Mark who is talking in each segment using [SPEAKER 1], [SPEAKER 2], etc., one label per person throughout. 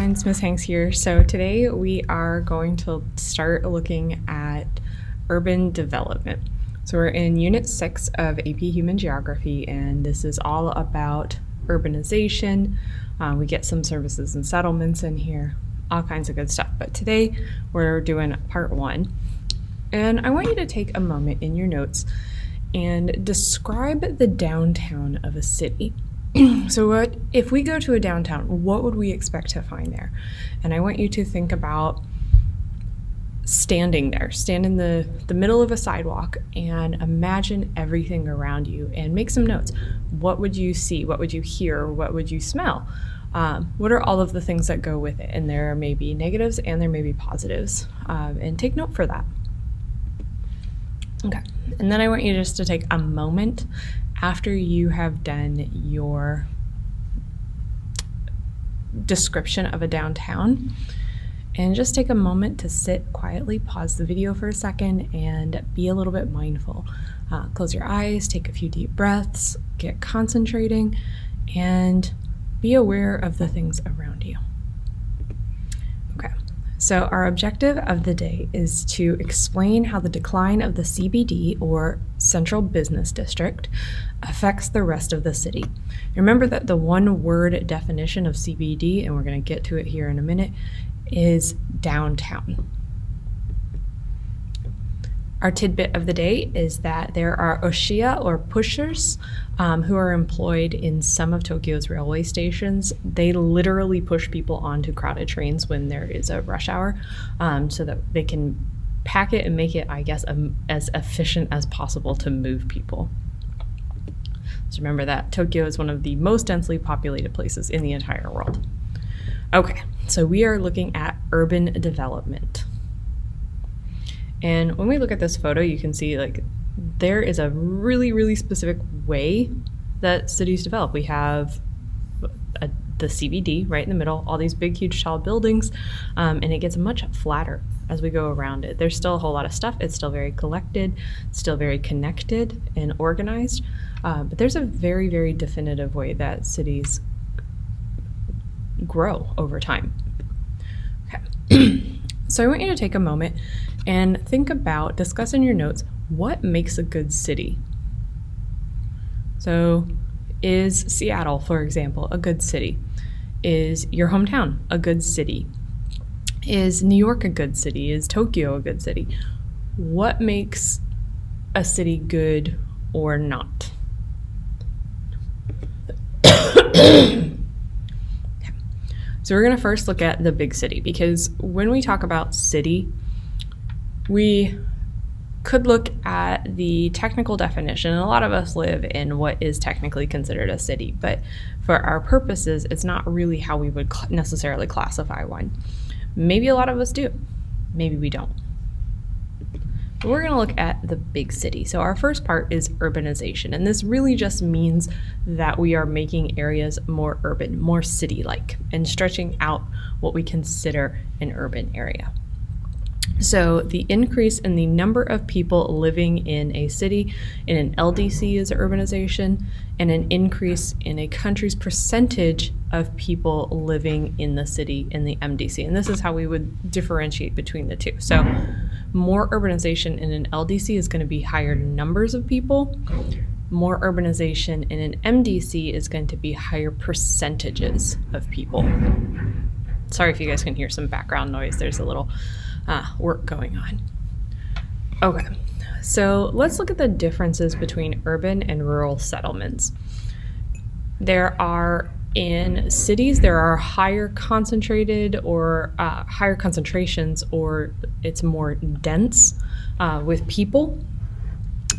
[SPEAKER 1] everyone, Ms. Hanks here. So today we are going to start looking at urban development. So we're in Unit 6 of AP Human Geography, and this is all about urbanization. We get some services and settlements in here, all kinds of good stuff. But today we're doing part 1. And I want you to take a moment in your notes and describe the downtown of a city. So if we go to a downtown, what would we expect to find there? And I want you to think about standing there, stand in the middle of a sidewalk and imagine everything around you and make some notes. What would you see? What would you hear? What would you smell? What are all of the things that go with it? And there may be negatives and there may be positives. And take note for that. Okay, and then I want you just to take a moment after you have done your description of a downtown, and just take a moment to sit quietly, pause the video for a second, and be a little bit mindful. Close your eyes, take a few deep breaths, get concentrating, and be aware of the things around you. Okay, so our objective of the day is to explain how the decline of the CBD, or Central Business District, affects the rest of the city. Remember that the one-word definition of CBD, and we're going to get to it here in a minute, is downtown. Our tidbit of the day is that there are oshiya, or pushers, who are employed in some of Tokyo's railway stations. They literally push people onto crowded trains when there is a rush hour, so that they can pack it and make it, I guess, as efficient as possible to move people. So remember that Tokyo is one of the most densely populated places in the entire world. Okay, so we are looking at urban development. And when we look at this photo, you can see there is a really, really specific way that cities develop. We have the CBD right in the middle, all these big, huge, tall buildings, and it gets much flatter as we go around it. There's still a whole lot of stuff. It's still very collected, still very connected and organized, but there's a very, very definitive way that cities grow over time. Okay. So I want you to take a moment and think about, discuss in your notes, what makes a good city? So is Seattle, for example, a good city? Is your hometown a good city? Is New York a good city? Is Tokyo a good city? What makes a city good or not? So we're going to first look at the big city, because when we talk about city, we could look at the technical definition, and a lot of us live in what is technically considered a city, but for our purposes, it's not really how we would necessarily classify one. Maybe a lot of us do, maybe we don't. But we're going to look at the big city. So our first part is urbanization, and this really just means that we are making areas more urban, more city-like, and stretching out what we consider an urban area. So the increase in the number of people living in a city in an LDC is urbanization, and an increase in a country's percentage of people living in the city in the MDC. And this is how we would differentiate between the two. So more urbanization in an LDC is going to be higher numbers of people. More urbanization in an MDC is going to be higher percentages of people. Sorry if you guys can hear some background noise. There's a little work going on. Okay, so let's look at the differences between urban and rural settlements. In cities, there are higher concentrated or higher concentrations, or it's more dense with people.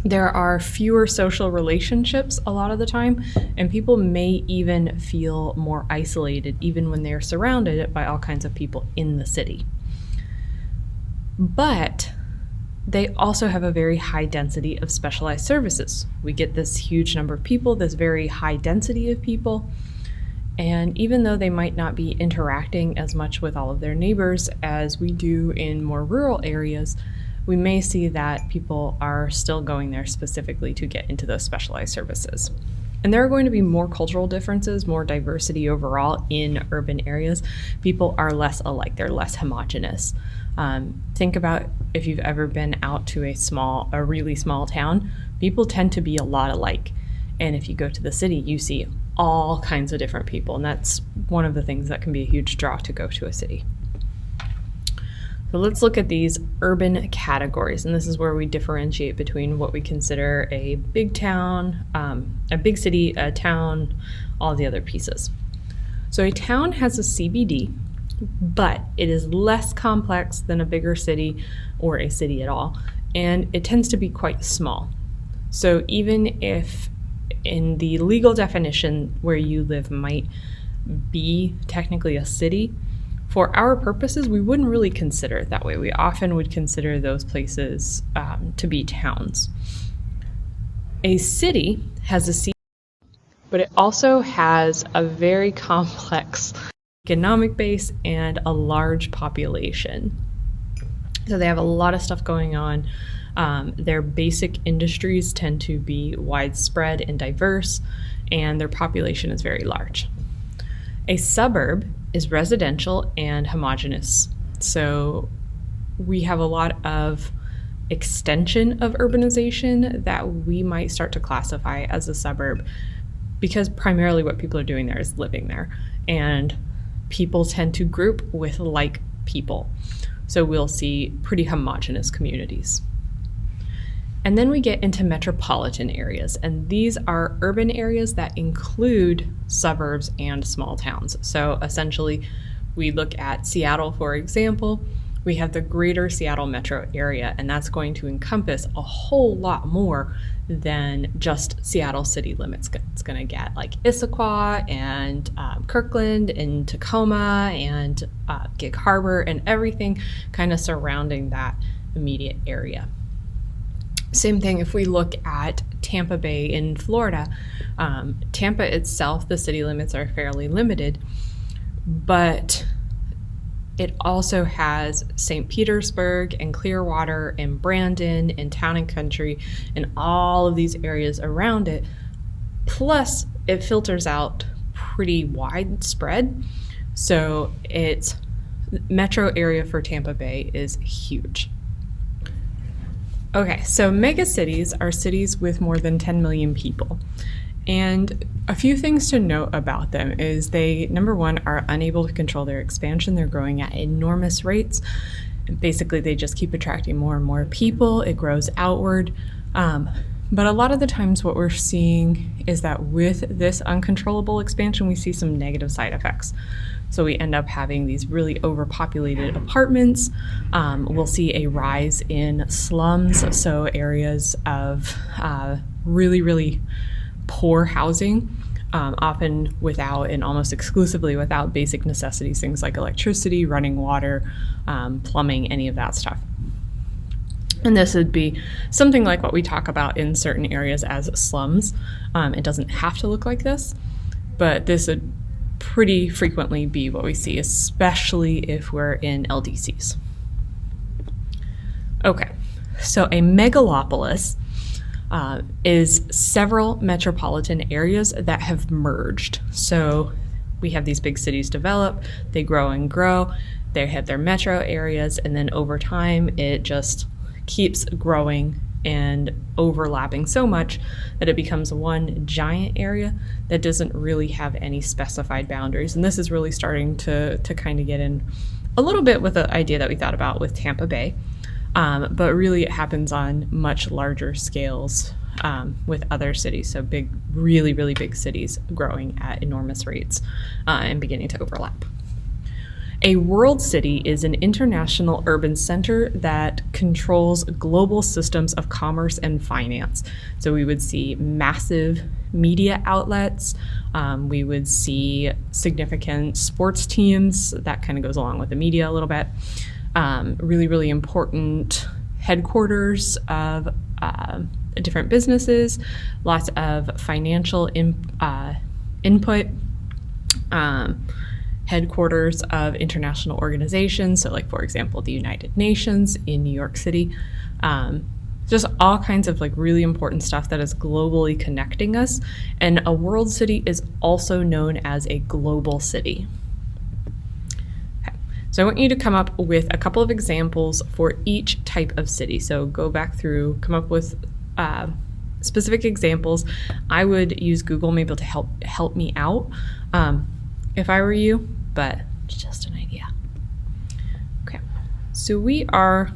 [SPEAKER 1] There are fewer social relationships a lot of the time, and people may even feel more isolated even when they're surrounded by all kinds of people in the city. But they also have a very high density of specialized services. We get this huge number of people, this very high density of people, and even though they might not be interacting as much with all of their neighbors as we do in more rural areas, we may see that people are still going there specifically to get into those specialized services. And there are going to be more cultural differences, more diversity overall in urban areas. People are less alike, they're less homogenous. Think about if you've ever been out to a really small town, people tend to be a lot alike. And if you go to the city, you see all kinds of different people. And that's one of the things that can be a huge draw to go to a city. So let's look at these urban categories. And this is where we differentiate between what we consider a big town, a big city, a town, all the other pieces. So a town has a CBD, but it is less complex than a bigger city or a city at all. And it tends to be quite small. So even if in the legal definition where you live might be technically a city, for our purposes, we wouldn't really consider it that way. We often would consider those places to be towns. A city has a city, but it also has a very complex economic base and a large population. So they have a lot of stuff going on. Their basic industries tend to be widespread and diverse, and their population is very large. A suburb is residential and homogeneous. So we have a lot of extension of urbanization that we might start to classify as a suburb, because primarily what people are doing there is living there, and people tend to group with like people. So we'll see pretty homogeneous communities. And then we get into metropolitan areas, and these are urban areas that include suburbs and small towns. So essentially, we look at Seattle, for example. We have the greater Seattle metro area, and that's going to encompass a whole lot more than just Seattle city limits. It's going to get like Issaquah and Kirkland and Tacoma and Gig Harbor and everything kind of surrounding that immediate area. Same thing if we look at Tampa Bay in Florida. Tampa itself, the city limits are fairly limited, but it also has St. Petersburg and Clearwater and Brandon and Town and Country and all of these areas around it. Plus, it filters out pretty widespread. So its metro area for Tampa Bay is huge. Okay, so megacities are cities with more than 10 million people. And a few things to note about them is they, number one, are unable to control their expansion. They're growing at enormous rates. Basically, they just keep attracting more and more people. It grows outward. But a lot of the times what we're seeing is that with this uncontrollable expansion, we see some negative side effects. So we end up having these really overpopulated apartments. We'll see a rise in slums, so areas of really, really poor housing, often without and almost exclusively without basic necessities, things like electricity, running water, plumbing, any of that stuff. And this would be something like what we talk about in certain areas as slums. It doesn't have to look like this, but this would pretty frequently be what we see, especially if we're in LDCs. Okay, so a megalopolis is several metropolitan areas that have merged. So we have these big cities develop, they grow and grow, they have their metro areas, and then over time it just keeps growing and overlapping so much that it becomes one giant area that doesn't really have any specified boundaries. And this is really starting to kind of get in a little bit with the idea that we thought about with Tampa Bay. But really it happens on much larger scales with other cities. So big, really, really big cities growing at enormous rates and beginning to overlap. A world city is an international urban center that controls global systems of commerce and finance. So we would see massive media outlets. We would see significant sports teams. That kind of goes along with the media a little bit. Really, really important headquarters of different businesses, lots of financial input, headquarters of international organizations. So like, for example, the United Nations in New York City, Just all kinds of like really important stuff that is globally connecting us. And a world city is also known as a global city. Okay. So I want you to come up with a couple of examples for each type of city. So go back through, come up with specific examples. I would use Google maybe to help me out if I were you, but just an idea. Okay, so we are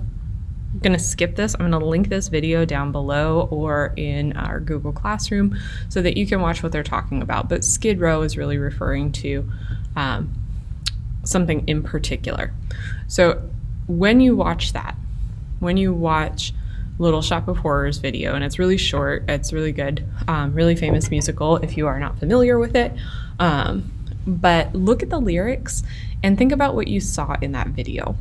[SPEAKER 1] going to skip this. I'm going to link this video down below or in our Google Classroom so that you can watch what they're talking about. But Skid Row is really referring to something in particular. So when you watch that, when you watch Little Shop of Horrors video, and it's really short, it's really good, really famous musical if you are not familiar with it. But look at the lyrics and think about what you saw in that video.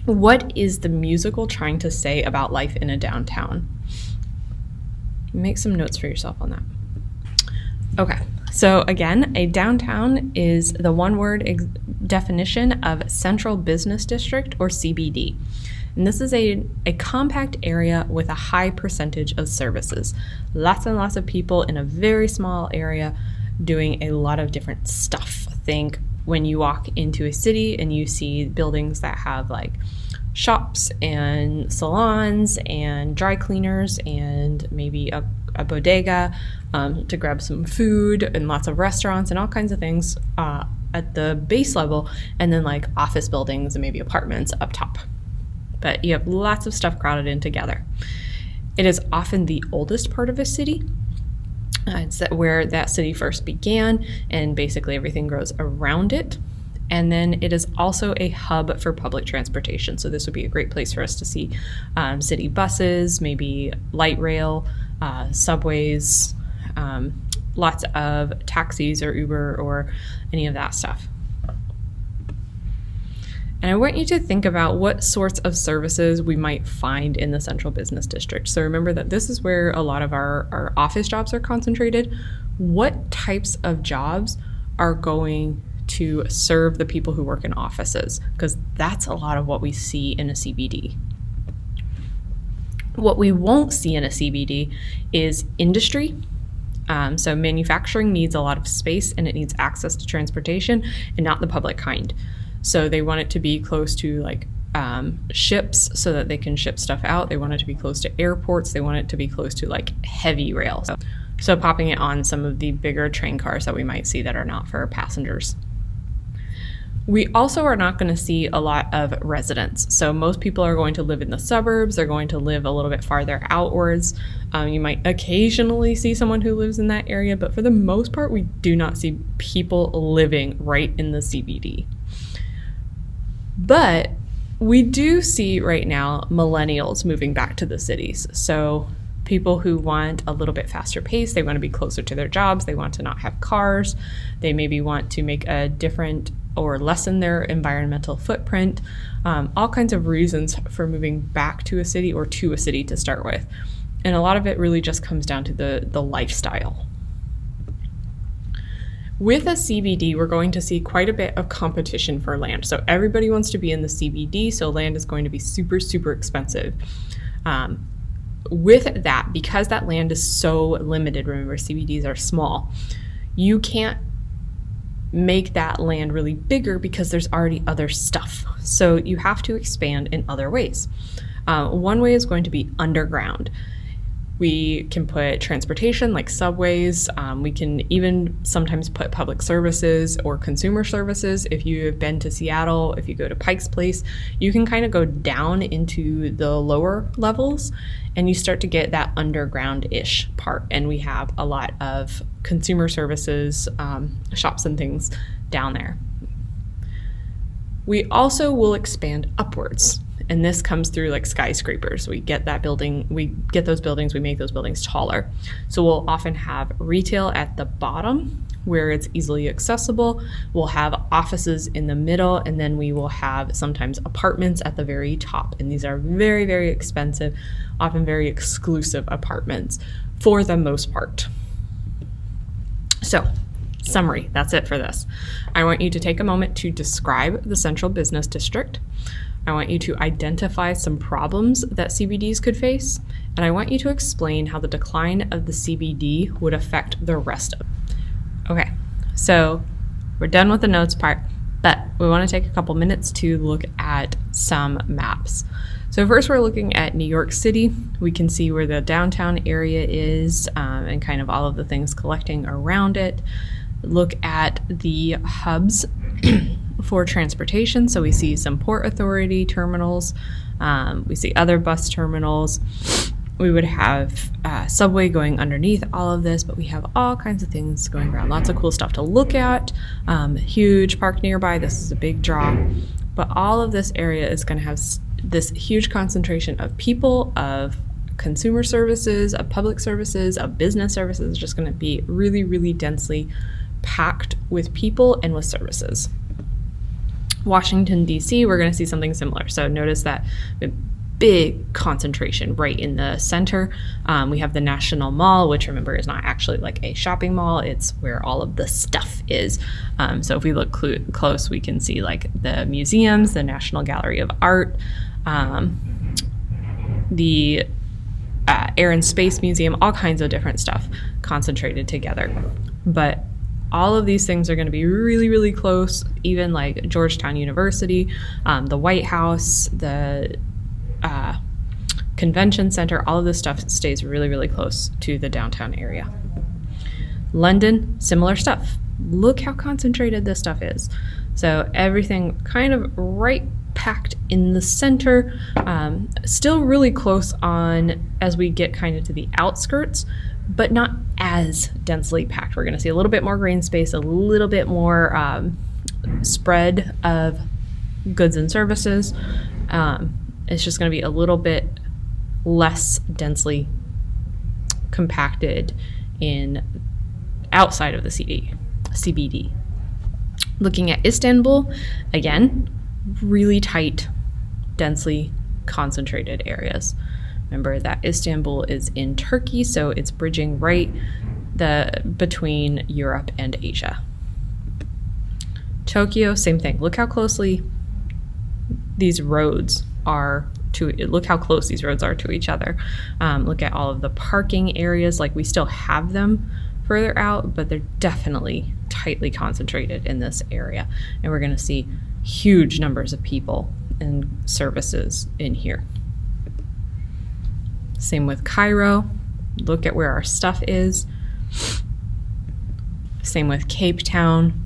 [SPEAKER 1] What is the musical trying to say about life in a downtown? Make some notes for yourself on that. Okay, so again, a downtown is the one-word definition of Central Business District, or CBD. And this is a compact area with a high percentage of services. Lots and lots of people in a very small area doing a lot of different stuff. Think when you walk into a city and you see buildings that have like shops and salons and dry cleaners and maybe a bodega to grab some food, and lots of restaurants and all kinds of things at the base level, and then like office buildings and maybe apartments up top. But you have lots of stuff crowded in together. It is often the oldest part of a city. It's where that city first began, and basically everything grows around it. And then it is also a hub for public transportation. So this would be a great place for us to see city buses, maybe light rail, subways, lots of taxis or Uber or any of that stuff. And I want you to think about what sorts of services we might find in the Central Business District. So remember that this is where a lot of our office jobs are concentrated. What types of jobs are going to serve the people who work in offices? Because that's a lot of what we see in a CBD. What we won't see in a CBD is industry. So manufacturing needs a lot of space and it needs access to transportation, and not the public kind. So they want it to be close to like ships so that they can ship stuff out. They want it to be close to airports. They want it to be close to like heavy rail. So popping it on some of the bigger train cars that we might see that are not for passengers. We also are not going to see a lot of residents. So most people are going to live in the suburbs. They're going to live a little bit farther outwards. You might occasionally see someone who lives in that area, but for the most part, we do not see people living right in the CBD. But we do see right now millennials moving back to the cities. So people who want a little bit faster pace, they want to be closer to their jobs, they want to not have cars, they maybe want to make a different or lessen their environmental footprint, all kinds of reasons for moving back to a city or to a city to start with. And a lot of it really just comes down to the lifestyle. With a CBD, we're going to see quite a bit of competition for land. So everybody wants to be in the CBD, so land is going to be super, super expensive. With that, because that land is so limited, remember CBDs are small, you can't make that land really bigger because there's already other stuff. So you have to expand in other ways. One way is going to be underground. We can put transportation like subways. We can even sometimes put public services or consumer services. If you have been to Seattle, if you go to Pike's Place, you can kind of go down into the lower levels and you start to get that underground-ish part. And we have a lot of consumer services, shops and things down there. We also will expand upwards. And this comes through like skyscrapers. We get that building, we get those buildings, we make those buildings taller. So we'll often have retail at the bottom where it's easily accessible. We'll have offices in the middle, and then we will have sometimes apartments at the very top. And these are very, very expensive, often very exclusive apartments for the most part. So, summary, that's it for this. I want you to take a moment to describe the Central Business District. I want you to identify some problems that CBDs could face, and I want you to explain how the decline of the CBD would affect the rest of it. Okay, so we're done with the notes part, but we want to take a couple minutes to look at some maps. So first we're looking at New York City. We can see where the downtown area is and kind of all of the things collecting around it. Look at the hubs for transportation. So we see some Port Authority terminals. We see other bus terminals. We would have subway going underneath all of this, but we have all kinds of things going around. Lots of cool stuff to look at. Huge park nearby. This is a big draw. But all of this area is going to have this huge concentration of people, of consumer services, of public services, of business services. It's just going to be really, really densely packed with people and with services. Washington, D.C., we're going to see something similar. So notice that big concentration right in the center. We have the National Mall, which remember is not actually like a shopping mall. It's where all of the stuff is. So if we look close, we can see like the museums, the National Gallery of Art, the Air and Space Museum, all kinds of different stuff concentrated together. But all of these things are going to be really, really close, even like Georgetown University, the White House, the Convention Center, all of this stuff stays really, really close to the downtown area. London, similar stuff. Look how concentrated this stuff is. So everything kind of right packed in the center, still really close on as we get kind of to the outskirts, but not as densely packed. We're going to see a little bit more green space, a little bit more spread of goods and services. It's just going to be a little bit less densely compacted in outside of the CBD. Looking at Istanbul, again, really tight, densely concentrated areas. Remember that Istanbul is in Turkey, so it's bridging right between Europe and Asia. Tokyo, same thing. Look how closely these roads are look how close these roads are to each other. Look at all of the parking areas. Like we still have them further out, but they're definitely tightly concentrated in this area. And we're going to see huge numbers of people and services in here. Same with Cairo. Look at where our stuff is. Same with Cape Town.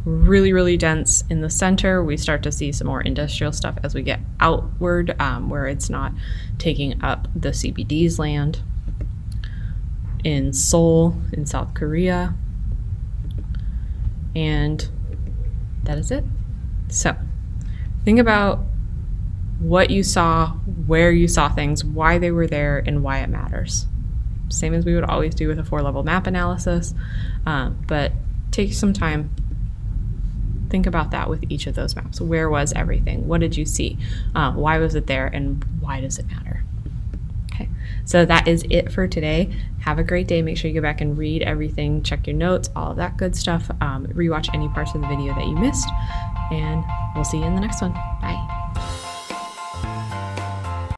[SPEAKER 1] Really, really dense in the center. We start to see some more industrial stuff as we get outward, where it's not taking up the CBD's land. In Seoul, in South Korea. And that is it. So think about what you saw, where you saw things, why they were there, and why it matters. Same as we would always do with a 4-level map analysis, but take some time. Think about that with each of those maps. Where was everything? What did you see? Why was it there? And why does it matter? Okay, so that is it for today. Have a great day. Make sure you go back and read everything, check your notes, all of that good stuff. Rewatch any parts of the video that you missed, and we'll see you in the next one. Bye.